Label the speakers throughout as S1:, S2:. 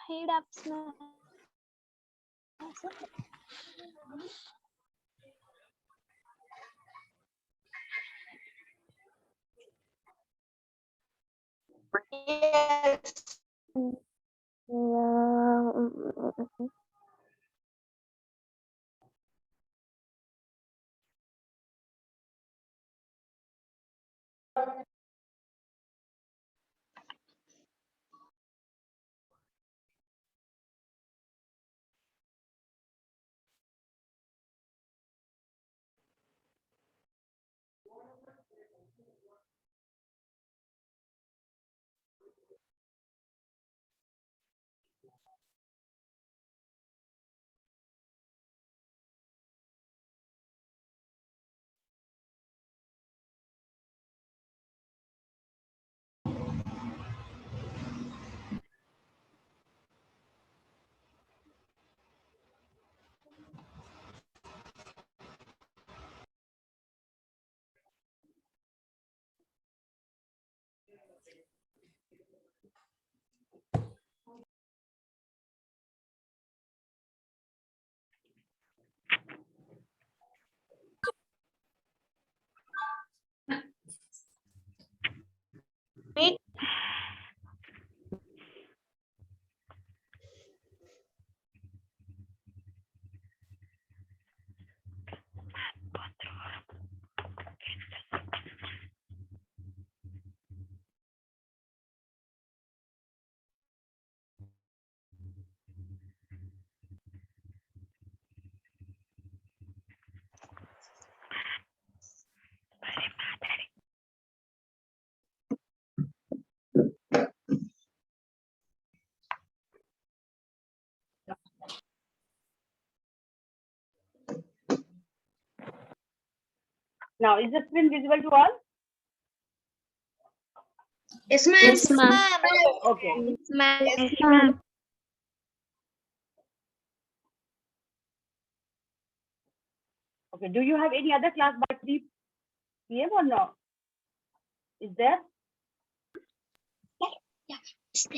S1: heat ups में
S2: Yes. Wait.
S3: Now, is the screen visible to all?
S2: Yes, ma'am.
S1: Yes, ma'am.
S3: Okay.
S1: Yes, ma'am.
S3: Okay. Do you have any other class by 3 p.m. or no? Is there?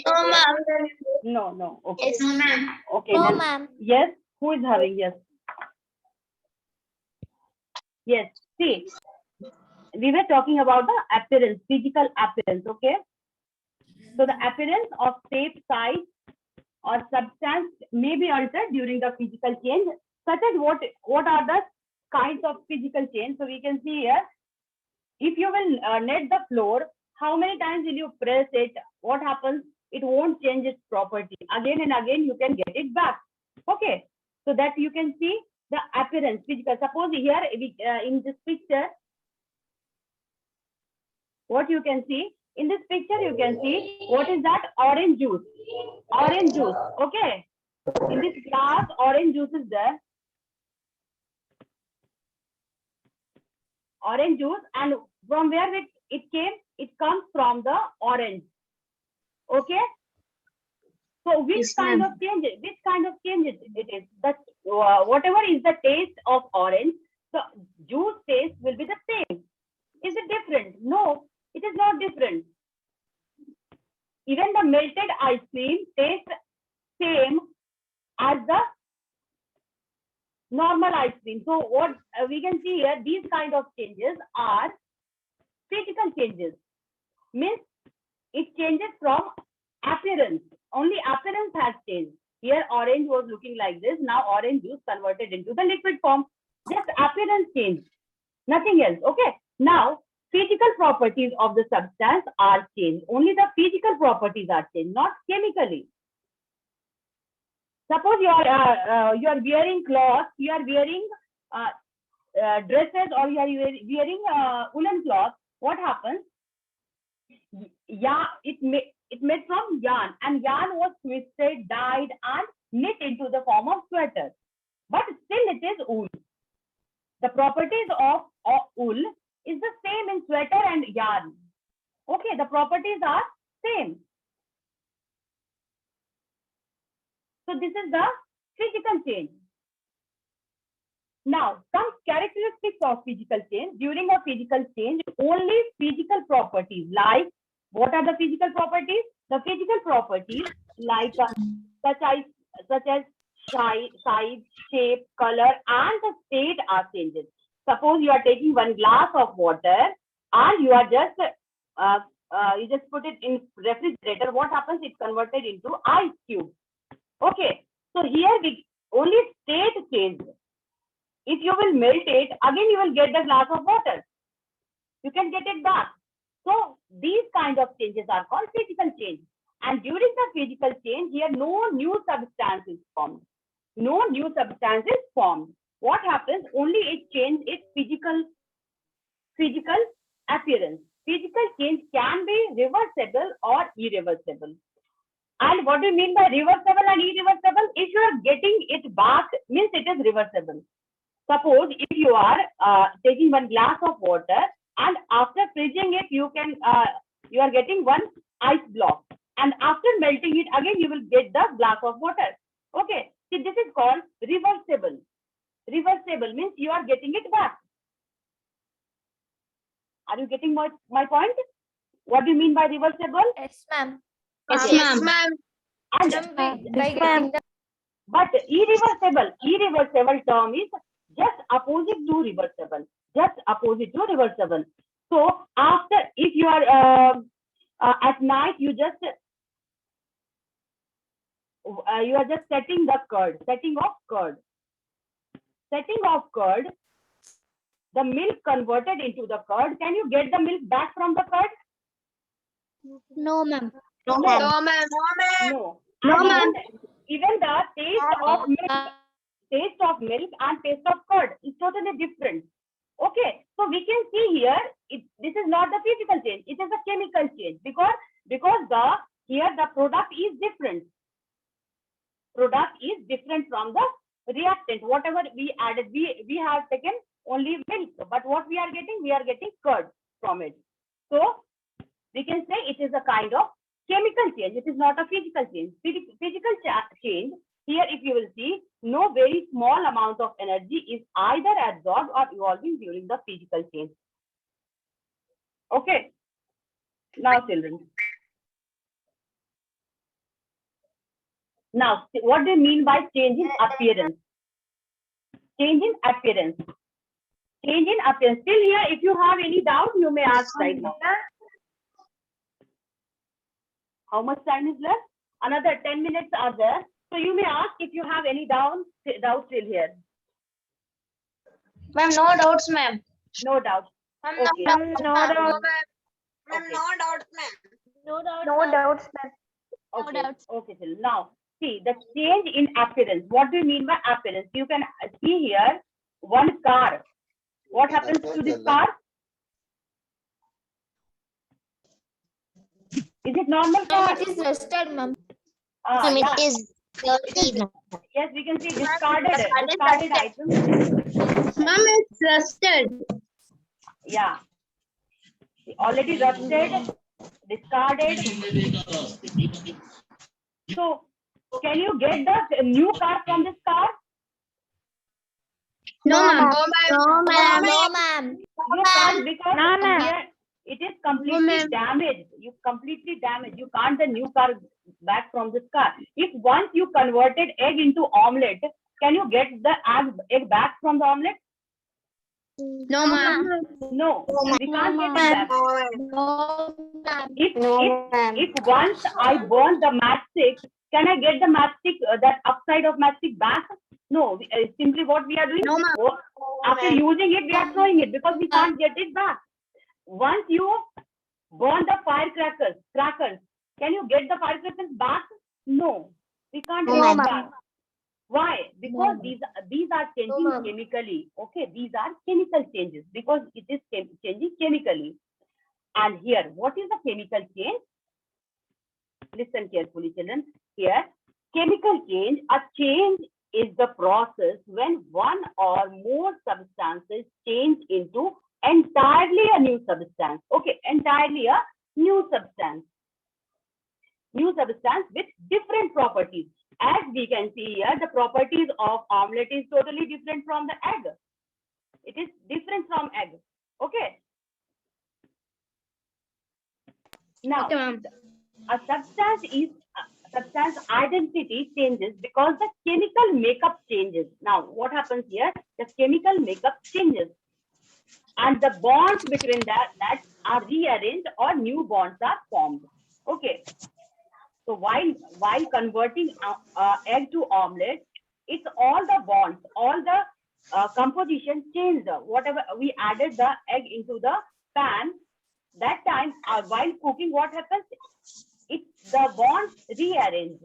S2: No, ma'am.
S3: No, no. Okay.
S2: No, ma'am.
S3: Okay.
S1: No,
S3: then-
S1: ma'am.
S3: Yes. Who is having? Yes. Yes. See, we were talking about the appearance, physical appearance. Okay. So the appearance of shape, size, or substance may be altered during the physical change. Such as what are the kinds of physical change? So we can see here. If you will net the floor, how many times will you press it? What happens? It won't change its property. Again and again, you can get it back. Okay. So that you can see the appearance, physical. Suppose here in this picture, what you can see, in this picture, you can see what is that? Orange juice. Orange juice. Okay. In this glass, orange juice is there. Orange juice, and from where it came? It comes from the orange. Okay. So which
S2: Yes,
S3: kind
S2: ma'am.
S3: of change? Which kind of change it is? That whatever is the taste of orange, the juice taste will be the same. Is it different? No, it is not different. Even the melted ice cream tastes same as the normal ice cream. So what we can see here, these kind of changes are physical changes. Means it changes from appearance. Only appearance has changed. Here orange was looking like this. Now orange juice converted into the liquid form. Just appearance change. Nothing else. Okay. Now physical properties of the substance are changed. Only the physical properties are changed, not chemically. Suppose you are wearing cloth, you are wearing dresses, or you are wearing woolen cloth. What happens? Yeah, it made from yarn, and yarn was twisted, dyed, and knit into the form of sweater. But still, it is wool. The properties of wool is the same in sweater and yarn. Okay, the properties are same. So this is the physical change. Now, some characteristics of physical change. During a physical change, only physical properties like, what are the physical properties? The physical properties like such as size, shape, color, and the state are changes. Suppose you are taking one glass of water and you are just you just put it in refrigerator. What happens? It's converted into ice cube. Okay. So here we only state change. If you will melt it, again you will get the glass of water. You can get it back. So these kind of changes are called physical change. And during the physical change, here no new substance is formed. No new substance is formed. What happens? Only it changes its physical appearance. Physical change can be reversible or irreversible. And what do you mean by reversible and irreversible? If you are getting it back, means it is reversible. Suppose if you are taking one glass of water and after freezing it, you are getting one ice block, and after melting it again, you will get the glass of water. Okay, see, this is called reversible. Reversible means you are getting it back. Are you getting my point? What do you mean by reversible?
S1: Yes, ma'am.
S2: Yes, ma'am.
S3: And but irreversible term is just opposite to reversible. Just opposite to reversible. So after, if you are at night, you are just setting the curd, setting of curd, the milk converted into the curd. Can you get the milk back from the curd?
S1: No, ma'am.
S2: No, ma'am.
S3: No.
S2: No,
S3: And
S2: ma'am.
S3: even the taste of milk and taste of curd is totally different. Okay, so we can see here, this is not the physical change, it is a chemical change, because here the product is different. Product is different from the reactant. Whatever we added, we have taken only milk, but what we are getting curd from it. So we can say it is a kind of chemical change. It is not a physical change. Physical change, here if you will see, no very small amount of energy is either absorbed or evolving during the physical change. Okay. Now children. Now, what do you mean by change in appearance? Change in appearance. Change in appearance. Still here, if you have any doubt, you may ask right now. How much time is left? Another 10 minutes are there. So you may ask if you have any doubt till here.
S2: Ma'am, no doubts, ma'am.
S3: No doubt.
S2: Ma'am,
S3: Okay.
S2: no doubts, ma'am.
S3: Okay.
S2: No doubts, ma'am.
S1: No doubts, ma'am.
S3: Okay.
S1: doubts.
S3: Okay. Till now, see the change in appearance. What do you mean by appearance? You can see here one car. What happens to this car? Is it normal car?
S1: It is rusted, ma'am.
S3: Yeah.
S2: It is dirty.
S3: Yes, we can see discarded items.
S2: Ma'am, it's rusted.
S3: Yeah. Already rusted, discarded. So, can you get the new car from this car?
S2: No, ma'am.
S1: No, ma'am.
S3: You can't, because
S1: No, ma'am.
S3: here it is completely
S2: ma'am.
S3: damaged. You completely damaged. You can't the new car back from this car. If once you converted egg into omelette, can you get the egg back from the omelette?
S2: No, ma'am.
S3: No, we can't get it back.
S1: No, ma'am.
S3: If once I burn the matchstick, can I get the matchstick, that upside of matchstick back? No, simply what we are doing,
S2: No, ma'am.
S3: after using it, we are throwing it because we can't get it back. Once you burn the firecrackers, can you get the firecrackers back? No, we can't
S1: No,
S3: get it
S1: ma'am.
S3: back. Why? Because
S1: No.
S3: these are changing
S1: No, ma'am.
S3: chemically. Okay, these are chemical changes because it is changing chemically. And here, what is the chemical change? Listen carefully, children. Here, chemical change, a change is the process when one or more substances change into entirely a new substance. Okay, entirely a new substance. New substance with different properties. As we can see here, the properties of omelette is totally different from the egg. It is different from egg. Okay. Now,
S2: Okay, ma'am.
S3: a substance substance identity changes because the chemical makeup changes. Now, what happens here? The chemical makeup changes, and the bonds between that are rearranged or new bonds are formed. Okay. So while converting egg to omelette, it's all the bonds, all the composition changed. Whatever we added the egg into the pan, that time while cooking, what happens? It's the bonds rearranged.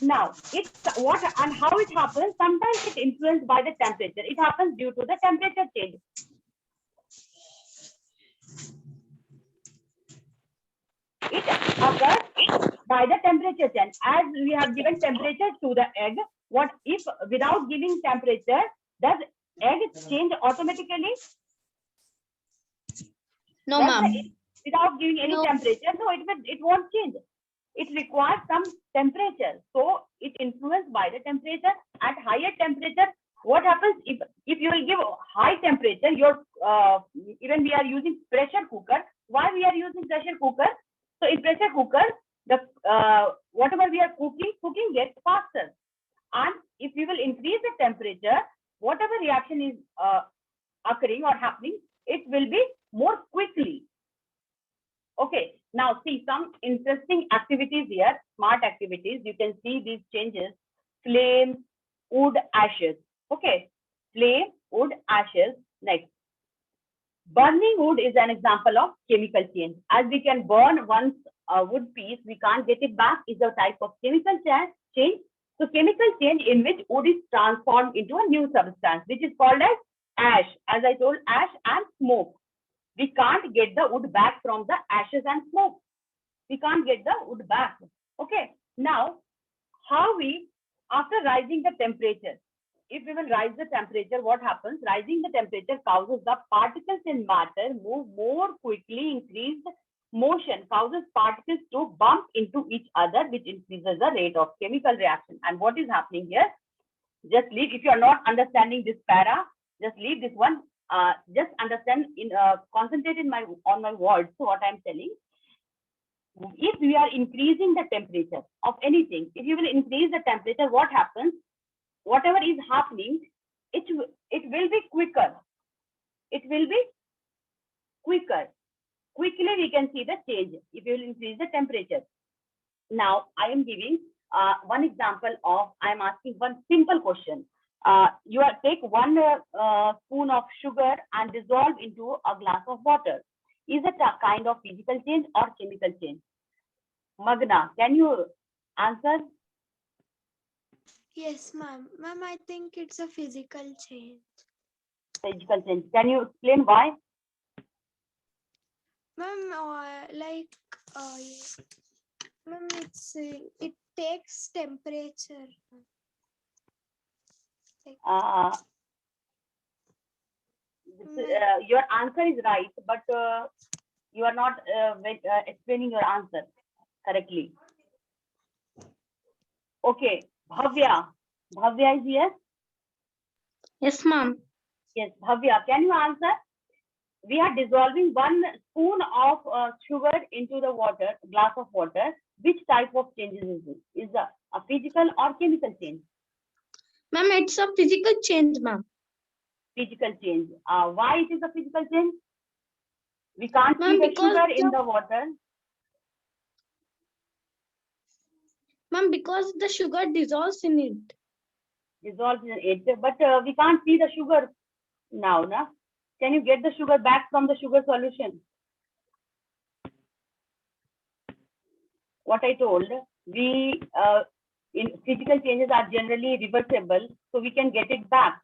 S3: Now, it's what and how it happens. Sometimes it's influenced by the temperature. It happens due to the temperature change. It occurs by the temperature change. As we have given temperature to the egg, what if without giving temperature, does egg change automatically?
S2: No,
S3: Does
S2: ma'am.
S3: without giving any temperature? No, it won't change. It requires some temperature. So it influenced by the temperature. At higher temperature, what happens if you will give high temperature, your even we are using pressure cooker. Why we are using pressure cooker? So in pressure cooker, the whatever we are cooking gets faster. And if we will increase the temperature, whatever reaction is occurring or happening, it will be more quickly. Okay, now see some interesting activities here, smart activities. You can see these changes: flame, wood, ashes. Okay, flame, wood, ashes. Next, burning wood is an example of chemical change. As we can burn once a wood piece, we can't get it back, is a type of chemical change. So chemical change in which wood is transformed into a new substance, which is called as ash. As I told, ash and smoke. We can't get the wood back from the ashes and smoke. We can't get the wood back. Okay. Now, how we, after rising the temperature, if we will rise the temperature, what happens? Rising the temperature causes the particles in matter move more quickly. Increased motion causes particles to bump into each other, which increases the rate of chemical reaction. And what is happening here? Just leave, if you are not understanding this para, just leave this one. Just understand, concentrate on my words. So what I'm telling, if we are increasing the temperature of anything, if you will increase the temperature, what happens? Whatever is happening, it will be quicker. It will be quicker. Quickly we can see the change if you will increase the temperature. Now I am giving one example of, I am asking one simple question. You take one spoon of sugar and dissolve into a glass of water. Is it a kind of physical change or chemical change? Magna, can you answer?
S1: Yes, ma'am. Ma'am, I think it's a physical change.
S3: Physical change. Can you explain why?
S1: Ma'am, ma'am, it takes temperature.
S3: Your answer is right, but you are not explaining your answer correctly. Okay, Bhavya. Bhavya is here?
S2: Yes, ma'am.
S3: Yes, Bhavya, can you answer? We are dissolving one spoon of sugar into the water, glass of water. Which type of changes is it? Is a physical or chemical change?
S2: Ma'am, it's a physical change, ma'am.
S3: Physical change. Why it is a physical change? We can't see the sugar in the water.
S2: Ma'am, because the sugar dissolves in it.
S3: Dissolves in it, but we can't see the sugar now, na? Can you get the sugar back from the sugar solution? What I told, we in physical changes are generally reversible, so we can get it back.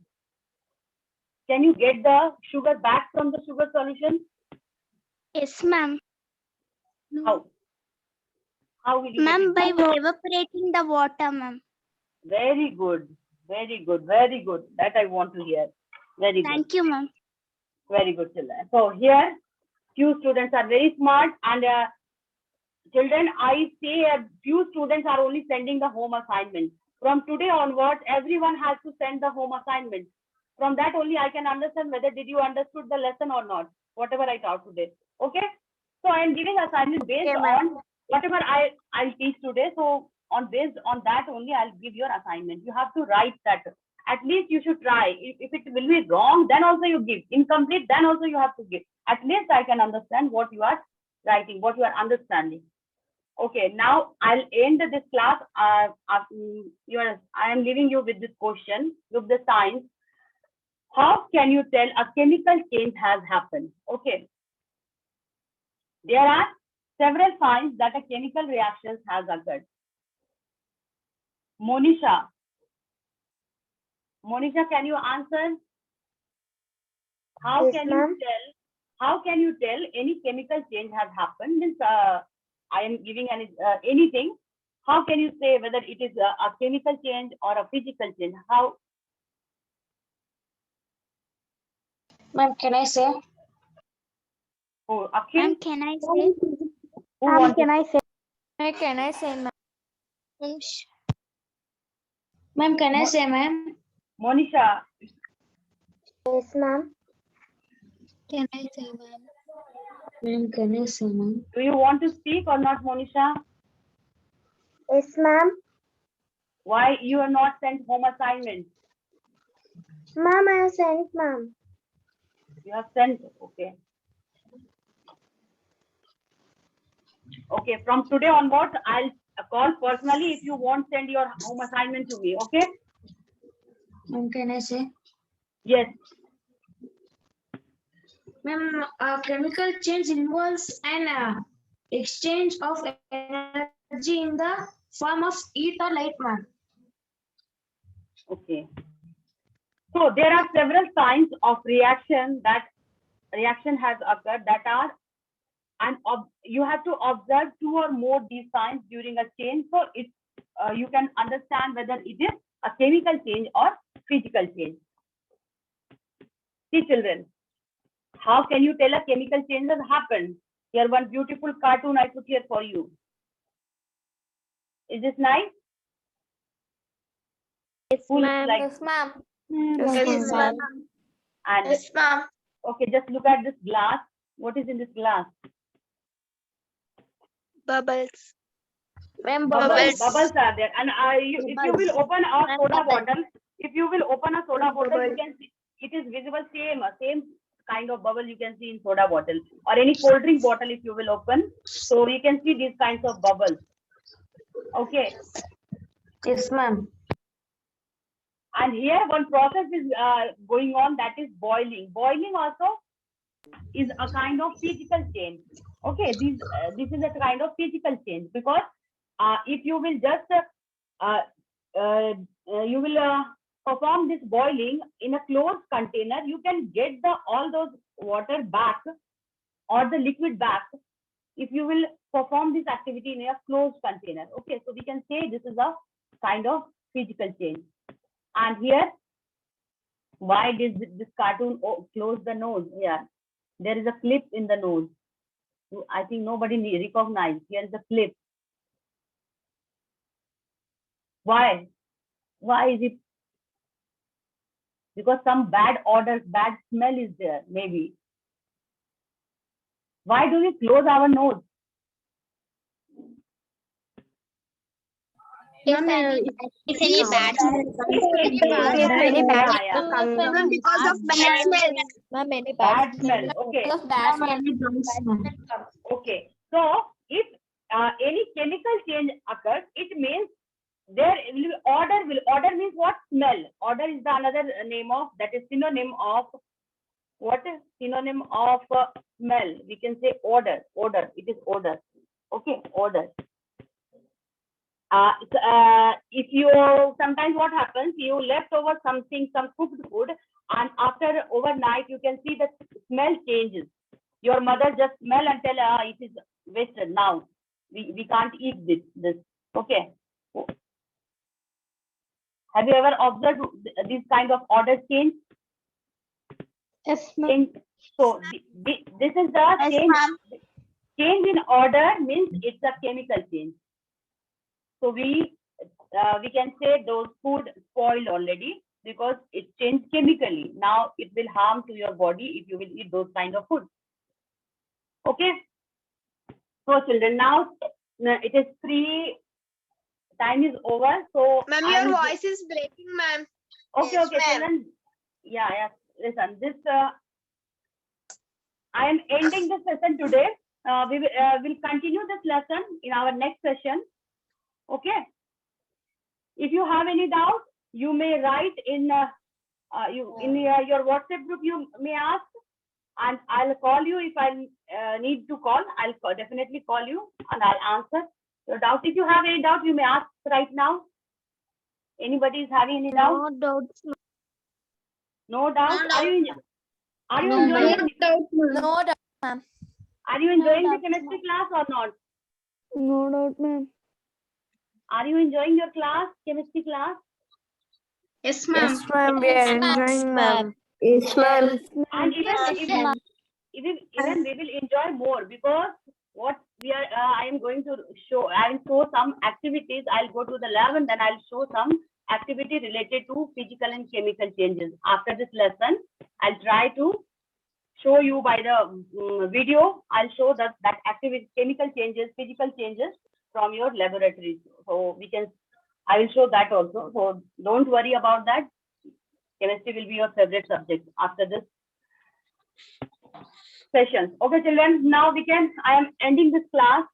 S3: Can you get the sugar back from the sugar solution?
S1: Yes, ma'am.
S3: How? How will you?
S1: Ma'am, by evaporating the water, ma'am.
S3: Very good. Very good. Very good. That I want to hear. Very good.
S1: Thank you, ma'am.
S3: Very good, children. So here, few students are very smart, and children, I say a few students are only sending the home assignment. From today onwards, everyone has to send the home assignment. From that only I can understand whether did you understood the lesson or not, whatever I taught today. Okay? So I am giving assignment based on whatever I'll teach today. So based on that only I'll give your assignment. You have to write that. At least you should try. If it will be wrong, then also you give. Incomplete, then also you have to give. At least I can understand what you are writing, what you are understanding. Okay, now I'll end this class. I am leaving you with this question. With the science, how can you tell a chemical change has happened? Okay, there are several signs that a chemical reaction has occurred. Monisha, can you answer? How
S1: Yes,
S3: can
S1: ma'am.
S3: you tell? How can you tell any chemical change has happened? Means I am giving anything. How can you say whether it is a chemical change or a physical change? How?
S2: Ma'am, can I say?
S3: Oh, Akhil,
S1: Ma'am, can I say?
S3: who wants to
S1: say?
S2: Can I say, ma'am? Ma'am, can I say, ma'am?
S3: Monisha,
S1: Yes, ma'am.
S2: Can I say, ma'am? Ma'am, can I say, ma'am?
S3: do you want to speak or not, Monisha?
S1: Yes, ma'am.
S3: Why you are not sent home assignment?
S1: Ma'am, I have sent, ma'am.
S3: You have sent, okay. Okay, from today onwards, I'll call personally if you won't send your home assignment to me, okay?
S2: Ma'am, can I say?
S3: Yes,
S2: Ma'am, chemical change involves an exchange of energy in the form of heat or light, ma'am.
S3: okay. So there are several signs of reaction has occurred that are, and you have to observe 2 or more these signs during a change. So you can understand whether it is a chemical change or physical change. See children, how can you tell a chemical change has happened? Here one beautiful cartoon I put here for you. Is this nice?
S1: Yes,
S3: Who looks
S1: ma'am.
S3: like?
S2: Yes, ma'am.
S1: Yes, ma'am.
S3: And
S1: Yes, ma'am.
S3: okay, just look at this glass. What is in this glass?
S1: Bubbles.
S2: Ma'am,
S3: Bubbles.
S1: Bubbles.
S3: Bubbles are there. And if you will open a
S2: Ma'am,
S3: soda
S2: bubbles.
S3: bottle, you
S1: Bubbles.
S3: can see it is visible same kind of bubble you can see in soda bottle or any cold drink bottle if you will open. So you can see these kinds of bubbles. Okay.
S2: Yes, ma'am.
S3: And here one process is going on, that is boiling. Boiling also is a kind of physical change. Okay, this is a kind of physical change because if you will just you will perform this boiling in a closed container, you can get all those water back or the liquid back if you will perform this activity in a closed container. Okay, so we can say this is a kind of physical change. And here, why did this cartoon close the nose? Here, there is a clip in the nose. I think nobody recognized. Here is a clip. Why? Why is it? Because some bad odor, bad smell is there, maybe. Why do we close our nose?
S1: If any bad
S3: Yeah.
S1: because of bad smell.
S2: Ma'am, any
S3: Bad smell. Okay. Okay. So if any chemical change occurs, it means there will be order means what? Smell. Order is the another name of, that is synonym of, what is synonym of smell? We can say odor. It is odor. Okay, odor. If you sometimes what happens, you left over something, some cooked food, and after overnight you can see the smell changes. Your mother just smell and tell, it is wasted now. We can't eat this. Okay. Have you ever observed this kind of order change?
S2: Yes,
S3: So this is the
S1: Yes,
S3: change.
S1: ma'am.
S3: Change in order means it's a chemical change. So we can say those food spoiled already because it changed chemically. Now it will harm to your body if you will eat those kind of food. Okay. So children, now No, it is 3. Time is over. So
S1: Ma'am,
S3: I'm
S1: your voice is breaking, ma'am.
S3: okay.
S1: Yes,
S3: Okay.
S1: ma'am.
S3: Children. Yeah. Listen. This. I am ending this session today. We will continue this lesson in our next session. Okay. If you have any doubt, you may write in your WhatsApp group. You may ask, and I'll call you if I need to call. Definitely call you, and I'll answer your doubt. If you have any doubt, you may ask right now. Anybody is having any doubt?
S1: No doubts.
S3: No doubt.
S1: No
S3: Are you
S1: No
S3: enjoying
S1: doubt.
S4: No doubt, ma'am.
S3: Are you enjoying the
S4: doubt,
S3: chemistry class or not?
S1: No doubt, ma'am.
S3: Are you enjoying your class, chemistry class?
S1: Yes,
S2: ma'am.
S1: ma'am. We are
S4: Yes, ma'am.
S1: enjoying, ma'am. Yes, ma'am.
S3: And
S4: Yes, ma'am.
S3: even we will enjoy more, because what we are I am going to show. I will show some activities. I'll go to the lab and then I'll show some activity related to physical and chemical changes. After this lesson, I'll try to show you by the video. I'll show that activity, chemical changes, physical changes from your laboratories. So I will show that also. So don't worry about that. Chemistry will be your favorite subject after this session. Okay, children. Now I am ending this class.